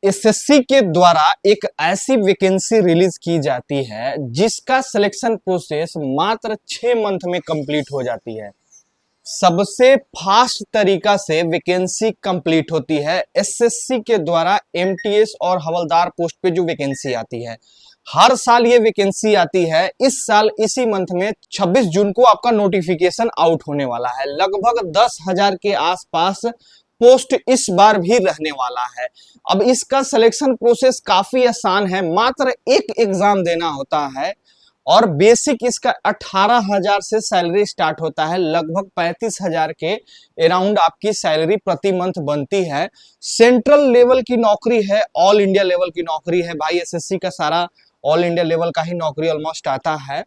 SSC के द्वारा एक ऐसी वैकेंसी रिलीज की जाती है जिसका सिलेक्शन प्रोसेस मात्र 6 मंथ में कंप्लीट हो जाती है। सबसे फास्ट तरीका से वैकेंसी कंप्लीट होती है एसएससी के द्वारा एमटीएस और हवलदार पोस्ट पे जो वैकेंसी आती है। हर साल ये वैकेंसी आती है। इस साल इसी मंथ में 26 जून को आपका नोटिफिकेशन आउट होने वाला है। लगभग 10,000 के आसपास पोस्ट इस बार भी रहने वाला है। अब इसका सिलेक्शन प्रोसेस काफी आसान है, मात्र एक एग्जाम देना होता है और बेसिक इसका 18,000 से सैलरी स्टार्ट होता है। लगभग 35,000 के अराउंड आपकी सैलरी प्रति मंथ बनती है। सेंट्रल लेवल की नौकरी है, ऑल इंडिया लेवल की नौकरी है भाई। एसएससी का सारा ऑल इंडिया लेवल का ही नौकरी ऑलमोस्ट आता है,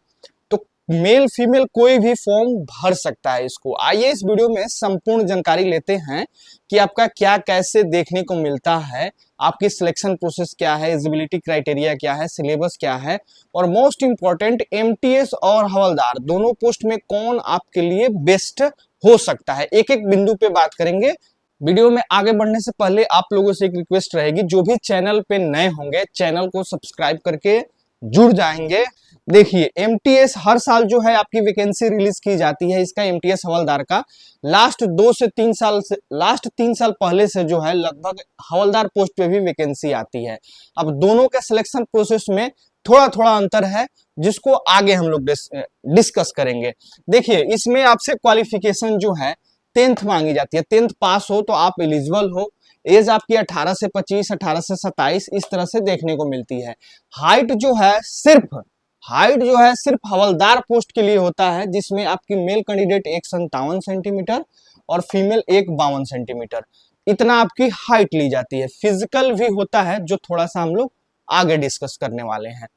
तो मेल फीमेल कोई भी फॉर्म भर सकता है इसको। आइए इस वीडियो में संपूर्ण जानकारी लेते हैं कि आपका क्या कैसे देखने को मिलता है, आपकी सिलेक्शन प्रोसेस क्या है, एलिजिबिलिटी क्राइटेरिया क्या है, सिलेबस क्या है और मोस्ट इंपॉर्टेंट एमटीएस और हवलदार दोनों पोस्ट में कौन आपके लिए बेस्ट हो सकता है। एक एक बिंदु पे बात करेंगे। वीडियो में आगे बढ़ने से पहले आप लोगों से एक रिक्वेस्ट रहेगी, जो भी चैनल पे नए होंगे चैनल को सब्सक्राइब करके जुड़ जाएंगे। देखिए एमटीएस हर साल जो है आपकी वैकेंसी रिलीज की जाती है। इसका एमटीएस हवलदार का लास्ट 3 साल पहले से जो है लगभग हवलदार पोस्ट पे भी वैकेंसी आती है। अब दोनों के सिलेक्शन प्रोसेस में थोड़ा थोड़ा अंतर है, जिसको आगे हम लोग डिस्कस करेंगे। देखिए इसमें आपसे क्वालिफिकेशन जो है 10th मांगी जाती है। 10th पास हो तो आप एलिजिबल हो। एज आपकी 18 से 25, 18 से 27 इस तरह से देखने को मिलती है। हाइट जो है सिर्फ हवलदार पोस्ट के लिए होता है, जिसमें आपकी मेल कैंडिडेट 157 सेंटीमीटर और फीमेल 52 सेंटीमीटर इतना आपकी हाइट ली जाती है। फिजिकल भी होता है जो थोड़ा सा हम लोग आगे डिस्कस करने वाले हैं।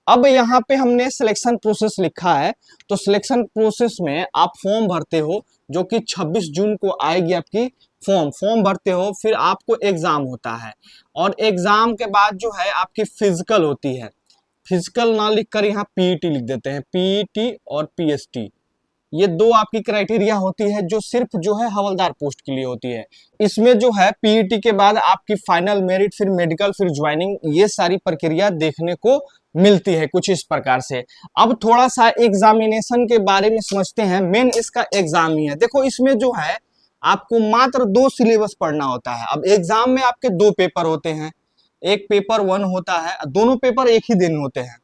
अब यहाँ पे हमने सिलेक्शन प्रोसेस लिखा है, तो सिलेक्शन प्रोसेस में आप फॉर्म भरते हो जो कि 26 जून को आएगी आपकी फॉर्म भरते हो। फिर आपको एग्जाम होता है और एग्जाम के बाद जो है आपकी फिजिकल होती है। फिजिकल ना लिखकर यहाँ पीईटी लिख देते हैं। पीईटी और पीएसटी ये दो आपकी क्राइटेरिया होती है जो सिर्फ जो है हवलदार पोस्ट के लिए होती है। इसमें जो है पीईटी के बाद आपकी फाइनल मेरिट, फिर मेडिकल, फिर ज्वाइनिंग, ये सारी प्रक्रिया देखने को मिलती है कुछ इस प्रकार से। अब थोड़ा सा एग्जामिनेशन के बारे में समझते हैं। मेन इसका एग्जाम ही है। देखो इसमें जो है आपको मात्र 2 सिलेबस पढ़ना होता है। अब एग्जाम में आपके 2 पेपर होते हैं, एक पेपर 1 होता है, दोनों पेपर एक ही दिन होते हैं,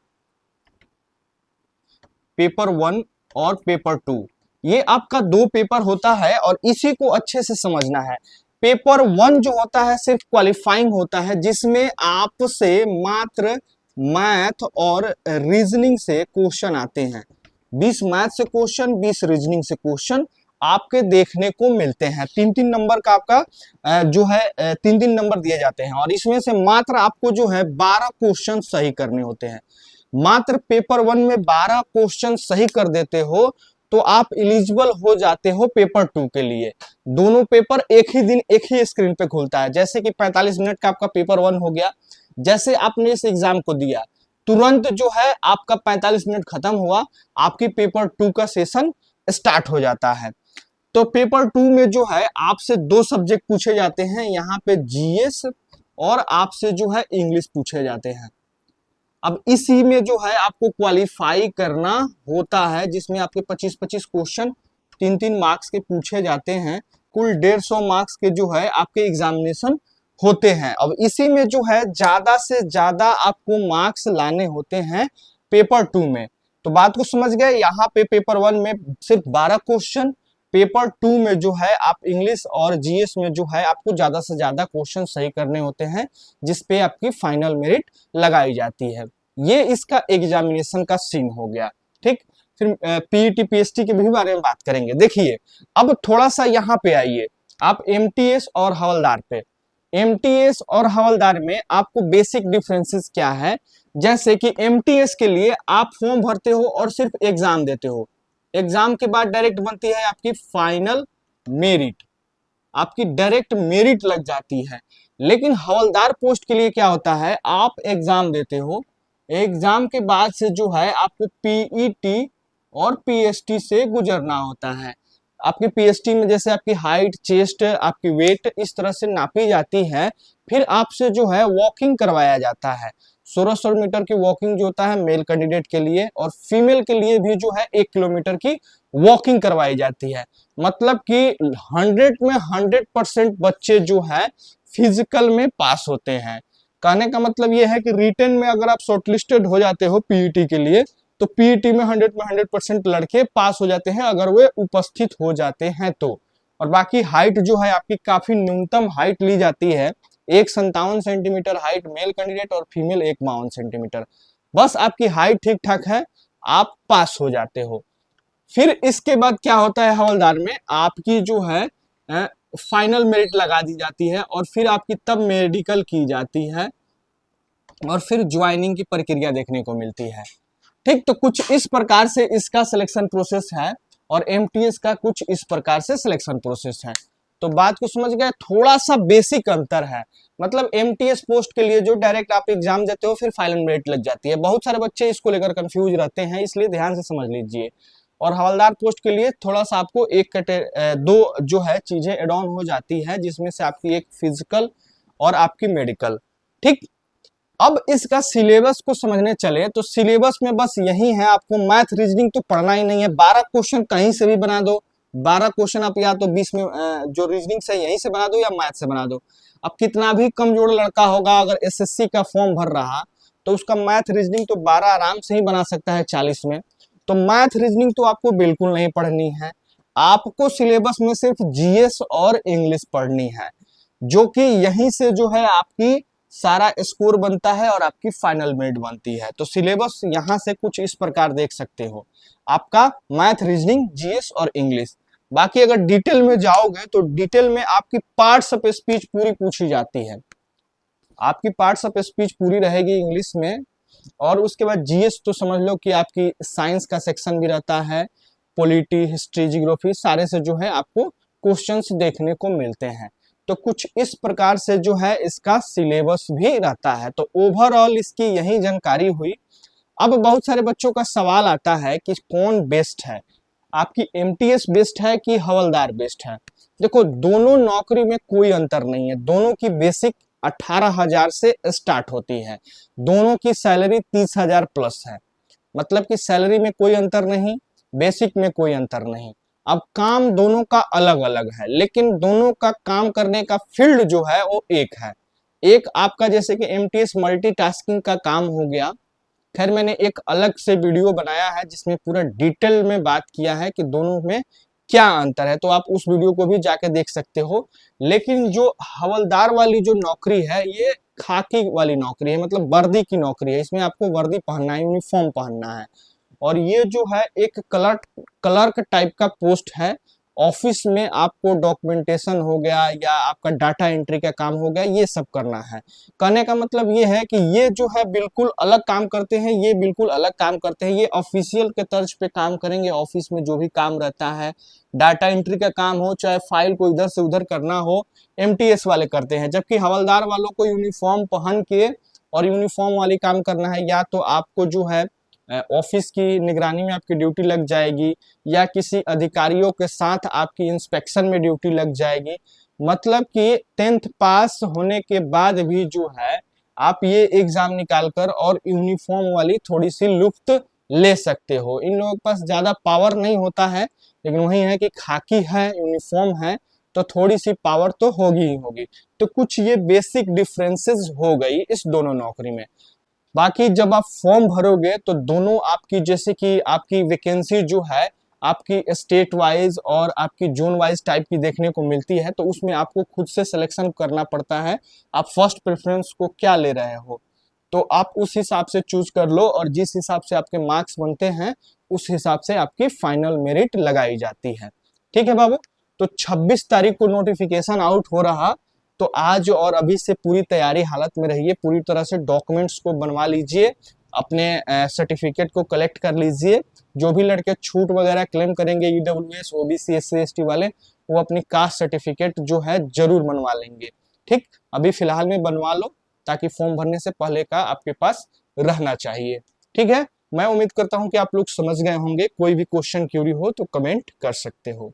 पेपर 1 और पेपर 2। ये आपका 2 पेपर होता है और इसी को अच्छे से समझना है। पेपर 1 जो होता है सिर्फ क्वालिफाइंग होता है, जिसमें आपसे मात्र मैथ और रीजनिंग से क्वेश्चन आते हैं। 20 मैथ से क्वेश्चन, 20 रीजनिंग से क्वेश्चन आपके देखने को मिलते हैं। 3-3 नंबर का आपका जो है 3-3 नंबर दिए जाते हैं और इसमें से मात्र आपको जो है 12 क्वेश्चन सही करने होते हैं। मात्र पेपर 1 में 12 क्वेश्चन सही कर देते हो तो आप एलिजिबल हो जाते हो पेपर 2 के लिए। दोनों पेपर एक ही दिन एक ही स्क्रीन पे खुलता है। जैसे कि 45 मिनट का आपका पेपर 1 हो गया, जैसे आपने इस एग्जाम को दिया तुरंत जो है आपका 45 मिनट खत्म हुआ, आपकी पेपर 2 का सेशन स्टार्ट हो जाता है। तो पेपर 2 में जो है आपसे 2 सब्जेक्ट पूछे जाते हैं, यहाँ पे जीएस और आपसे जो है इंग्लिश पूछे जाते हैं। अब इसी में जो है आपको क्वालिफाई करना होता है, जिसमें आपके 25-25 क्वेश्चन 3-3 मार्क्स के पूछे जाते हैं। कुल 150 मार्क्स के जो है आपके एग्जामिनेशन होते हैं। अब इसी में जो है ज्यादा से ज्यादा आपको मार्क्स लाने होते हैं पेपर 2 में। तो बात को समझ गए। यहाँ पे पेपर 1 में सिर्फ 12 क्वेश्चन, पेपर 2 में जो है आप इंग्लिश और जीएस में जो है आपको ज्यादा से ज्यादा क्वेश्चन सही करने होते हैं, जिसपे आपकी फाइनल मेरिट लगाई जाती है। ये इसका एग्जामिनेशन का सीन हो गया। ठीक, फिर पीईटी पीएसटी के भी बारे में बात करेंगे। देखिए अब थोड़ा सा यहाँ पे आइए आप एमटीएस और हवलदार पे। एमटीएस और हवलदार में आपको बेसिक डिफरेंसेस क्या है। जैसे कि एमटीएस के लिए आप फॉर्म भरते हो और सिर्फ एग्जाम देते हो। एग्जाम के बाद डायरेक्ट बनती है आपकी फाइनल मेरिट, आपकी डायरेक्ट मेरिट लग जाती है। लेकिन हवलदार पोस्ट के लिए क्या होता है, आप एग्जाम देते हो, एग्जाम के बाद से जो है आपको पीईटी और पीएसटी से गुजरना होता है। आपकी पीएसटी में जैसे आपकी हाइट, चेस्ट, आपकी वेट इस तरह से नापी जाती है। फिर आपसे जो है वॉकिंग करवाया जाता है। 1600 मीटर की वॉकिंग जो होता है मेल कैंडिडेट के लिए, और फीमेल के लिए भी जो है 1 किलोमीटर की वॉकिंग करवाई जाती है। मतलब कि 100 में 100% बच्चे जो है फिजिकल में पास होते हैं। कहने का मतलब ये है कि रिटन में अगर आप शॉर्टलिस्टेड हो जाते हो पीईटी के लिए, तो पीईटी में 100% लड़के पास हो जाते हैं अगर वे उपस्थित हो जाते हैं तो। और बाकी हाइट जो है आपकी काफी न्यूनतम हाइट ली जाती है, 157 सेंटीमीटर हाइट मेल कैंडिडेट और फीमेल 51 सेंटीमीटर। बस आपकी हाइट ठीक ठाक है, आप पास हो जाते हो। फिर इसके बाद क्या होता है हवलदार में, आपकी जो है फाइनल मेरिट लगा दी जाती है, और फिर आपकी तब मेडिकल की जाती है, और फिर ज्वाइनिंग की प्रक्रिया देखने को मिलती है। ठीक, तो कुछ इस प्रकार से इसका सिलेक्शन प्रोसेस है, और एमटीएस का कुछ इस प्रकार से सिलेक्शन प्रोसेस है। तो बात को समझ गए, थोड़ा सा बेसिक अंतर है। मतलब एमटीएस पोस्ट के लिए जो डायरेक्ट आप एग्जाम देते हो फिर फाइनल मेरिट लग जाती है, बहुत सारे बच्चे इसको लेकर कंफ्यूज रहते हैं, इसलिए ध्यान से समझ लीजिए। और हवलदार पोस्ट के लिए थोड़ा सा आपको दो जो है चीजें एड ऑन हो जाती है, जिसमें से आपकी एक फिजिकल और आपकी मेडिकल। ठीक, अब इसका सिलेबस को समझने चले तो सिलेबस में बस यही है, आपको मैथ रीजनिंग तो पढ़ना ही नहीं है। 12 क्वेश्चन कहीं से भी बना दो, 12 क्वेश्चन आप या तो 20 में जो रीजनिंग से यहीं से बना दो या मैथ से बना दो। अब कितना भी कमजोर लड़का होगा, अगर एसएससी का फॉर्म भर रहा तो उसका मैथ रीजनिंग तो 12 आराम से ही बना सकता है 40 में। तो मैथ रीजनिंग तो आपको बिल्कुल नहीं पढ़नी है, आपको सिलेबस में सिर्फ जीएस और इंग्लिश पढ़नी है, जो कि यहीं से जो है आपकी सारा स्कोर बनता है और आपकी फाइनल मेरिट बनती है। तो सिलेबस यहां से कुछ इस प्रकार देख सकते हो, आपका मैथ, रीजनिंग, जीएस और इंग्लिश। बाकी अगर डिटेल में जाओगे तो डिटेल में आपकी पार्ट्स ऑफ स्पीच पूरी पूछी जाती है, आपकी पार्ट्स ऑफ स्पीच पूरी रहेगी इंग्लिश में। और उसके बाद जीएस तो समझ लो कि आपकी साइंस का सेक्शन भी रहता है, पॉलिटी, हिस्ट्री, जियोग्राफी, सारे से जो है आपको क्वेश्चंस देखने को मिलते हैं। तो कुछ इस प्रकार से जो है इसका सिलेबस भी रहता है। तो ओवरऑल इसकी यही जानकारी हुई। अब बहुत सारे बच्चों का सवाल आता है कि कौन बेस्ट है, आपकी एमटीएस बेस्ट है कि हवलदार बेस्ट है। देखो, दोनों नौकरी में कोई अंतर नहीं है, दोनों की बेसिक 18,000 से स्टार्ट होती है, दोनों की सैलरी 30,000 प्लस है। मतलब कि सैलरी में कोई अंतर नहीं, बेसिक में कोई अंतर नहीं। अब काम दोनों का अलग अलग है, लेकिन दोनों का काम करने का फील्ड जो है वो एक है। एक आपका जैसे कि एमटीएस मल्टीटास्किंग का काम हो गया, खैर मैंने एक अलग से वीडियो बनाया है जिसमें पूरा डिटेल में बात किया है कि दोनों में क्या अंतर है, तो आप उस वीडियो को भी जाके देख सकते हो। लेकिन जो हवलदार वाली जो नौकरी है ये खाकी वाली नौकरी है, मतलब वर्दी की नौकरी है, इसमें आपको वर्दी पहनना है, यूनिफॉर्म पहनना है। और ये जो है एक क्लर्क टाइप का पोस्ट है, ऑफिस में आपको डॉक्यूमेंटेशन हो गया या आपका डाटा एंट्री का काम हो गया, ये सब करना है। कहने का मतलब ये है कि ये जो है बिल्कुल अलग काम करते हैं, ये बिल्कुल अलग काम करते हैं। ये ऑफिशियल के तर्ज पे काम करेंगे, ऑफिस में जो भी काम रहता है, डाटा एंट्री का काम हो चाहे फाइल को इधर से उधर करना हो, एमटीएस वाले करते हैं। जबकि हवलदार वालों को यूनिफॉर्म पहन के और यूनिफॉर्म वाली काम करना है, या तो आपको जो है ऑफिस की निगरानी में आपकी ड्यूटी लग जाएगी, या किसी अधिकारियों के साथ आपकी इंस्पेक्शन में ड्यूटी लग जाएगी। मतलब कि 10th पास होने के बाद भी जो है आप ये एग्जाम निकालकर और यूनिफॉर्म वाली थोड़ी सी लुफ्त ले सकते हो। इन लोगों के पास ज्यादा पावर नहीं होता है, लेकिन वही है कि खाकी है, यूनिफॉर्म है, तो थोड़ी सी पावर तो होगी ही होगी। तो कुछ ये बेसिक डिफरेंसेस हो गई इस दोनों नौकरी में। बाकी जब आप फॉर्म भरोगे तो दोनों आपकी, जैसे कि आपकी वैकेंसी जो है आपकी स्टेट वाइज और आपकी जोन वाइज टाइप की देखने को मिलती है, तो उसमें आपको खुद से सिलेक्शन करना पड़ता है, आप फर्स्ट प्रेफरेंस को क्या ले रहे हो, तो आप उस हिसाब से चूज कर लो, और जिस हिसाब से आपके मार्क्स बनते हैं उस हिसाब से आपकी फाइनल मेरिट लगाई जाती है। ठीक है बाबू, तो 26 तारीख को नोटिफिकेशन आउट हो रहा, तो आज और अभी से पूरी तैयारी हालत में रहिए, पूरी तरह से डॉक्यूमेंट्स को बनवा लीजिए, अपने सर्टिफिकेट को कलेक्ट कर लीजिए। जो भी लड़के छूट वगैरह क्लेम करेंगे ईडब्ल्यूएस, ओबीसी, एससी, एसटी वाले, वो अपनी कास्ट सर्टिफिकेट जो है जरूर बनवा लेंगे। ठीक, अभी फिलहाल में बनवा लो, ताकि फॉर्म भरने से पहले का आपके पास रहना चाहिए। ठीक है, मैं उम्मीद करता हूँ कि आप लोग समझ गए होंगे। कोई भी क्वेश्चन क्यूरी हो तो कमेंट कर सकते हो।